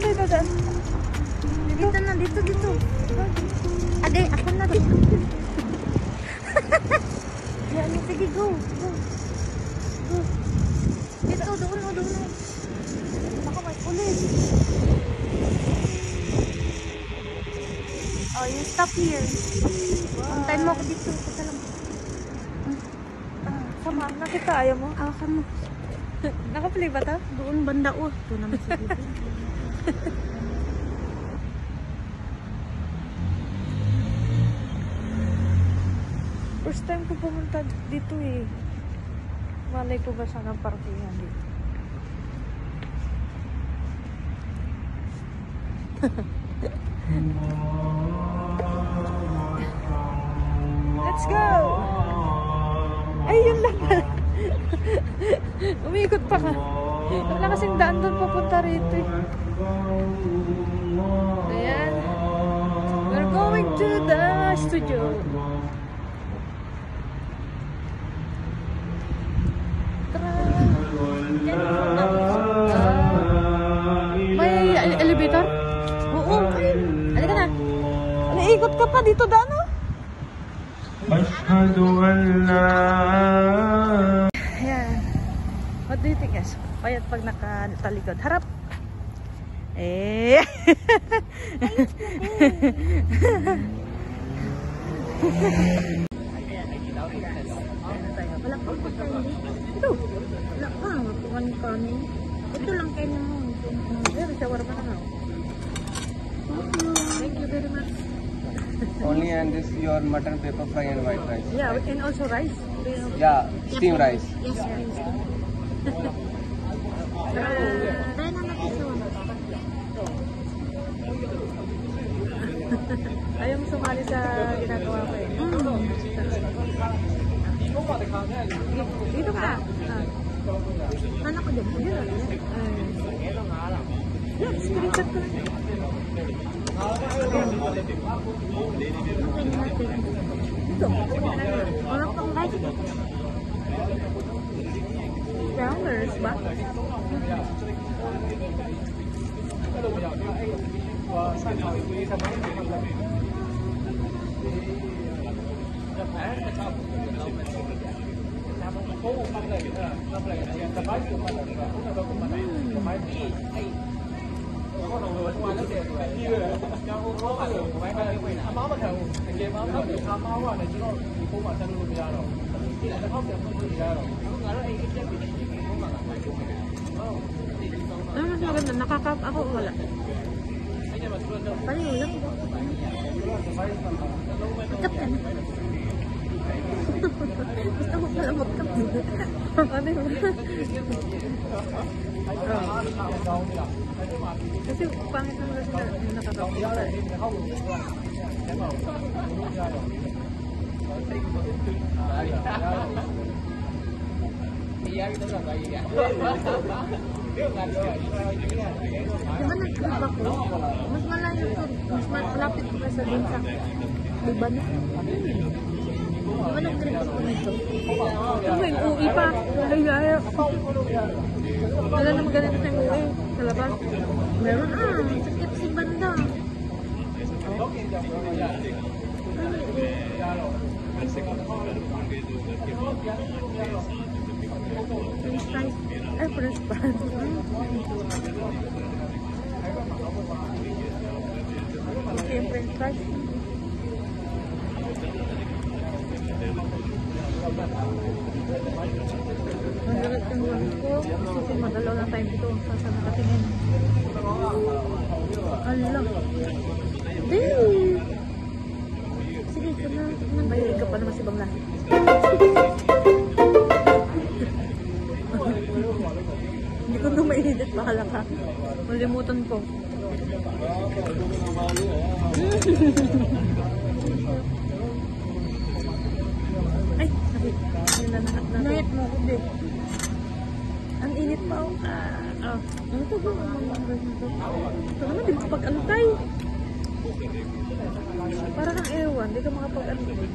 tayo dadaan? Dito na, dito. Agay, ako na dito. Yan, sige, go. Dito, doon. Ako, may pulis. Oh, you stop here. Antayin mo ako dito. Teka lang. Sama, nakita, ayaw mo? Kamo. Nakaplay ba ta? Doon banda, ito naman sige. First time ko pumunta dito eh. Malay ko ba sana parkingan dito? Let's go! Ay, yun lang pala. Umiikot pa ka. Wala kasing daan doon papunta rito eh. Ayan. We're going to the studio. May elevator? Oo, halika na. Naikot ka pa dito, Dano? Ayan. What do you think, guys? Payat pag nakatalikod. Harap! Eh! Wala pa ko tayo. Ito. Wala pa. Kanin. Ito lang kayo naman. Pero shower pa na. Thank you very much. Only and this your mutton pepper fry and white rice. Yeah, and also rice. Yeah, steam rice. Yes, please. Tayo naman ito. Ayaw mo sumali sa ginagawa ko eh. Dito ka. Ano ko dyan? Yeah, screenshot ko lang. Ito. Wala pang rice. Rounders ba? Ano mas maganda? Nakakap ako o wala? Pareho lang. Magkap ka na. Gusto mo pala magkap. Ano yun? Kasi pangit naman kasi na nakakapita eh. Diba nag-trip ako? Mas malayo to. Mas malapit ko kaysa dun sa Liban. Diba nag-trip ako nito? Ano yung uwi pa? Ay, gaya. Wala naman ganito sa uwi. Sa labas. Meron sakit si banda. French fries. Ay, French fries. Okay, yung French fries. Magalit yung lang ko. Kasi madalaw lang tayo dito. Sasa nakatingin. Allah. Ding! Sige, ito na. Mahilig ka pa naman si Bangla. Hindi ko na mainit. Bahala ka. Malimutan ko. Ay, sabi. Nahit mo ko din. Ang init pa ako. Ano to ba? Ito naman, di makapag-antay. Para kang ewan, di ka makapag-antay.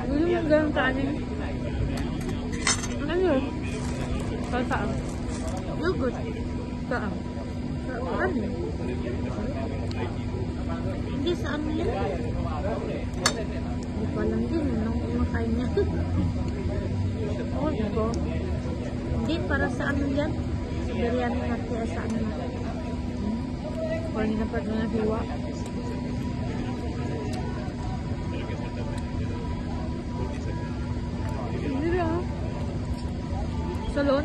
Gusto mo ganun kanin? Saan? Yogurt. Saan? Ano? Hindi sa ano yan. Hindi ko alam din nung kumakain niya. Oh, ito. Hindi, para sa ano yan. Sa biryani natin sa ano natin. Parang na pag na hiwa. Hindi na. Salon?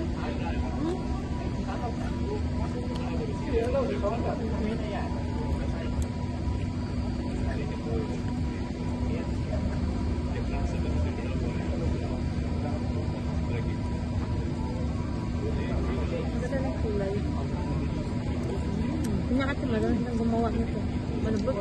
Ganda ng kulay. Pinakati maganda ng gumawa nito. Malubog.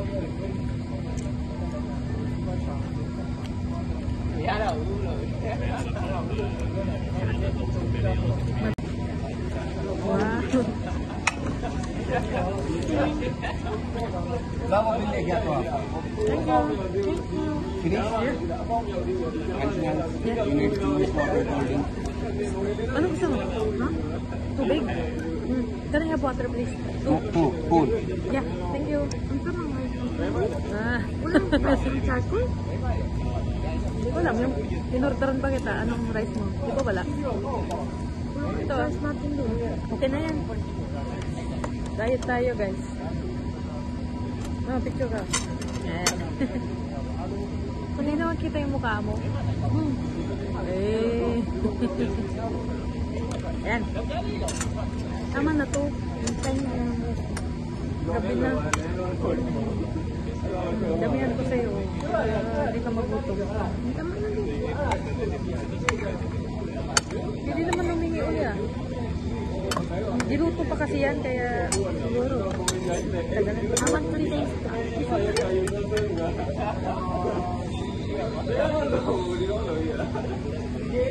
Wow. Bago bili kaya to. Thank you. Thank you. Finish? You need to use water holding. Ano gusto mo? Ha? Tubig? Can I have water, please? Cool. Yeah, thank you. Ang sarang ay. Ah, Walang basing charcoal. hindi ko alam. Yung in-orderan pa kita, anong rice mo? Di ba wala? Walang Ito. rice natin din. Okay na yan. Diet tayo, guys. Picture ka. Yan. Hindi naman kita yung mukha mo. Eh. Yan. Tama na to. Hintayin mo lang. Gabi na. Damihan ko sa'yo. Hindi ka magutom. Tama na din. Hindi naman humingi uli ah. Diluto pa kasi yan, kaya siguro. Awan ko rin tayo.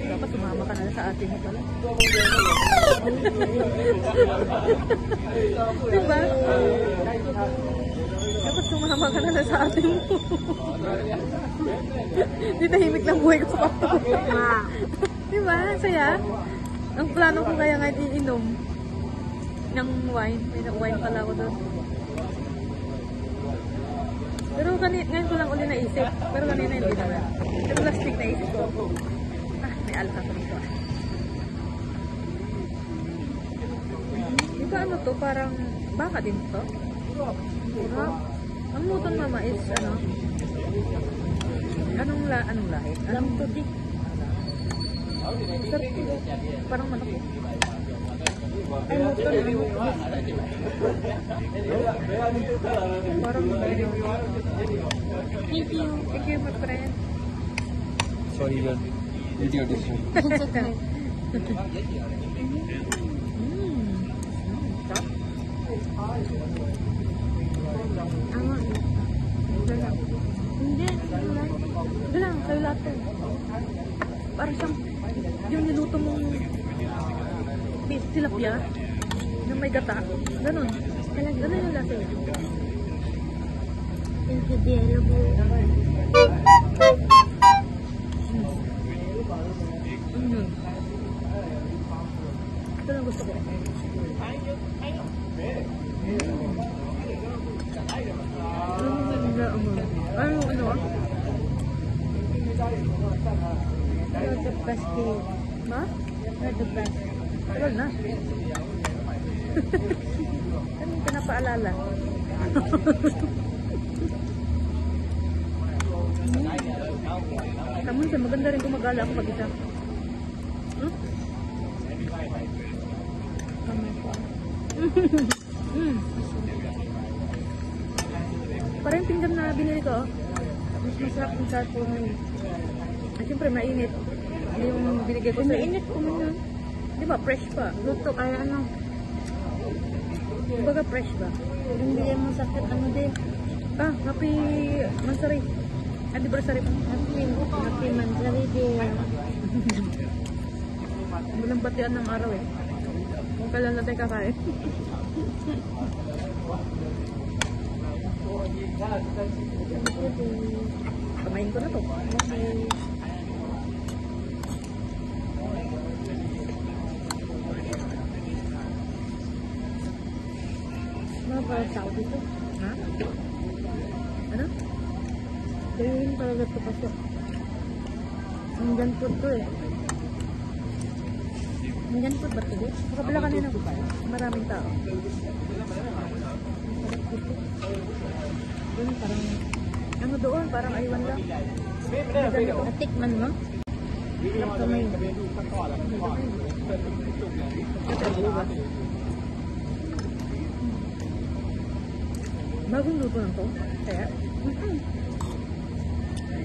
Dapat sumama ka na sa atin mo pala. Diba? Dapat sumama ka na sa atin mo. Di tahimik lang buhay ko sa pato. Diba? Saya? Ang plano ko kaya ngayon iinom ng wine. May wine pala ako doon. Pero ngayon ko lang uli naisip. Pero kanina hindi naman. Pero last week naisip ko. May alka ko dito. Di ba ano to? Parang baka din to? Sarap. Ang muton mama is ano? Anong lahi? Anong Putik. sarap. Parang manok. Ay, muton. Parang ano. Thank you. Thank you, my friend. Sorry, your video edition. Awan. Hindi. Ito lang, kayo lahat to. Parang siyang, yung niluto mong beef tilapia, yung may gata, ganun. Ganun yung lasa niya. Thank you, dear. Ito lang gusto ko. Ano? You're the best, dear. Ma? You're the best. Tagal na. Anong pinapaalala? Namun siya, maganda rin gumagala ako mag-isa. Parang yung pinggan na binili ko, mas masarap yung charcoal na yun. At syempre, mainit. Yung binigay ko sa Mainit ko man yun. Di ba, fresh pa? Luto ay ano. Kumbaga fresh ba? Hindi mo sakit ano din. Ah, happy Mansari. Anniversary pa. Happy Mansari din. Walang batian ng araw eh. Kung kailan na tayo kakain. Kamain ko na to. mga tao dito. Ha? Ano? Dayuhin talaga ito kasi. Indian food to eh. Indian food ba ito? Sa kabila kanina, maraming tao. Yun parang Ano doon? Parang aywan lang. natikman mo? Sarap kamay. Bagong luto lang to. Kaya,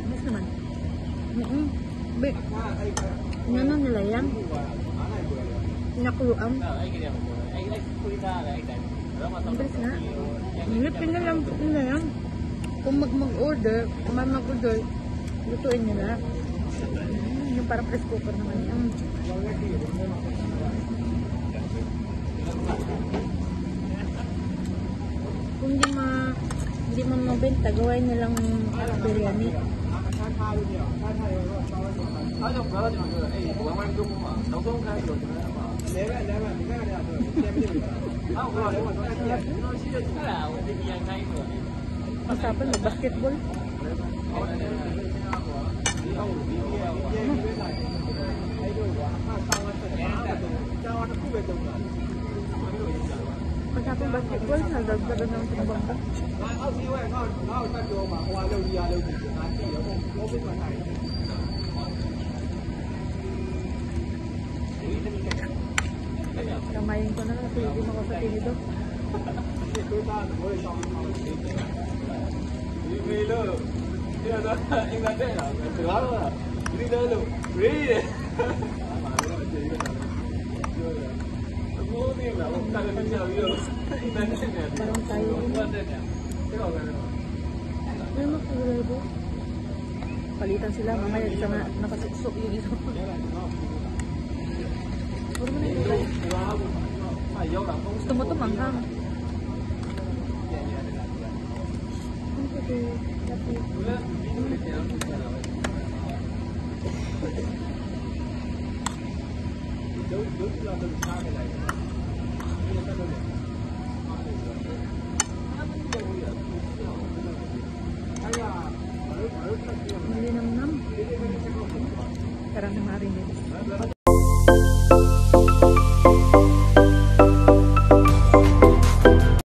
mas naman. Be, ano nila yan? Nakuluan. Ang bilis nga. Nilipin na lang nila yan. Kung mag-order, lutuin nila. Yung parang press cooker naman yan. Kung hindi mo mabenta, gawain nilang biryani. Usapan mo, basketball. Usapan basketball, nagdagdagan ng tumbang. Kamayin ko na lang, kasi hindi makapatili doon. Parang tayo yun. Ano makulay ba? Palitan sila, mamaya isa na nakasuksok yung isa. Puro mo na yung gulay. Gusto mo ito manghang. Ang pwede. Malinamnam. Karang na marinate.